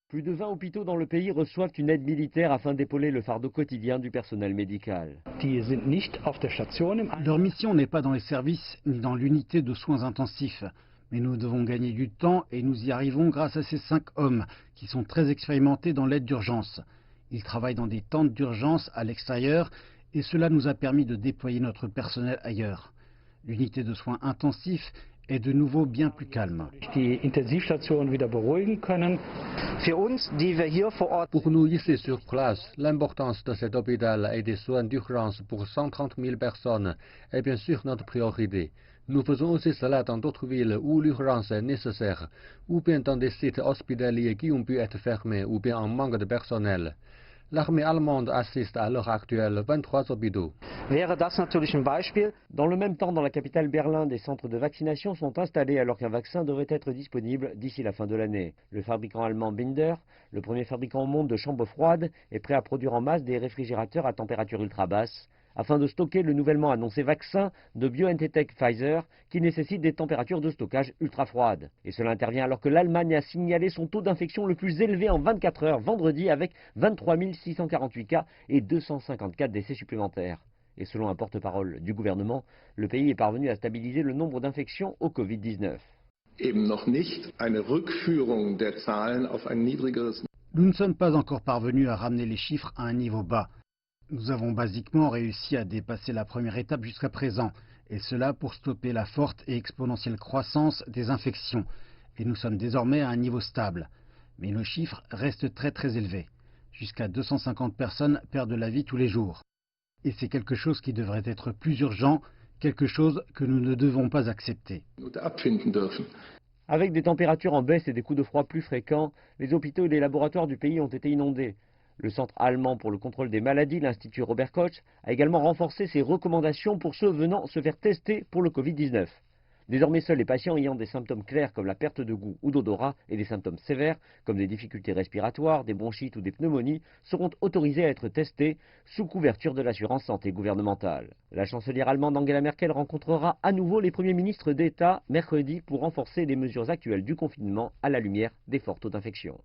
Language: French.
Plus de 20 hôpitaux dans le pays reçoivent une aide militaire afin d'épauler le fardeau quotidien du personnel médical. Leur mission n'est pas dans les services ni dans l'unité de soins intensifs. Mais nous devons gagner du temps et nous y arrivons grâce à ces 5 hommes qui sont très expérimentés dans l'aide d'urgence. Ils travaillent dans des tentes d'urgence à l'extérieur et cela nous a permis de déployer notre personnel ailleurs. L'unité de soins intensifs est de nouveau bien plus calme. Pour nous ici sur place, l'importance de cet hôpital et des soins d'urgence pour 130 000 personnes est bien sûr notre priorité. Nous faisons aussi cela dans d'autres villes où l'urgence est nécessaire, ou bien dans des sites hospitaliers qui ont pu être fermés, ou bien en manque de personnel. L'armée allemande assiste à l'heure actuelle 23 hôpitaux. Dans le même temps, dans la capitale Berlin, des centres de vaccination sont installés alors qu'un vaccin devrait être disponible d'ici la fin de l'année. Le fabricant allemand Binder, le premier fabricant au monde de chambres froides, est prêt à produire en masse des réfrigérateurs à température ultra basse afin de stocker le nouvellement annoncé vaccin de BioNTech Pfizer qui nécessite des températures de stockage ultra froides. Et cela intervient alors que l'Allemagne a signalé son taux d'infection le plus élevé en 24 heures vendredi avec 23 648 cas et 254 décès supplémentaires. Et selon un porte-parole du gouvernement, le pays est parvenu à stabiliser le nombre d'infections au Covid-19. Nous ne sommes pas encore parvenus à ramener les chiffres à un niveau bas. Nous avons basiquement réussi à dépasser la première étape jusqu'à présent, et cela pour stopper la forte et exponentielle croissance des infections. Et nous sommes désormais à un niveau stable. Mais nos chiffres restent très élevés. Jusqu'à 250 personnes perdent la vie tous les jours. Et c'est quelque chose qui devrait être plus urgent, quelque chose que nous ne devons pas accepter. Avec des températures en baisse et des coups de froid plus fréquents, les hôpitaux et les laboratoires du pays ont été inondés. Le Centre allemand pour le contrôle des maladies, l'Institut Robert Koch, a également renforcé ses recommandations pour ceux venant se faire tester pour le Covid-19. Désormais, seuls les patients ayant des symptômes clairs comme la perte de goût ou d'odorat et des symptômes sévères comme des difficultés respiratoires, des bronchites ou des pneumonies seront autorisés à être testés sous couverture de l'assurance santé gouvernementale. La chancelière allemande Angela Merkel rencontrera à nouveau les premiers ministres d'État mercredi pour renforcer les mesures actuelles du confinement à la lumière des forts taux d'infection.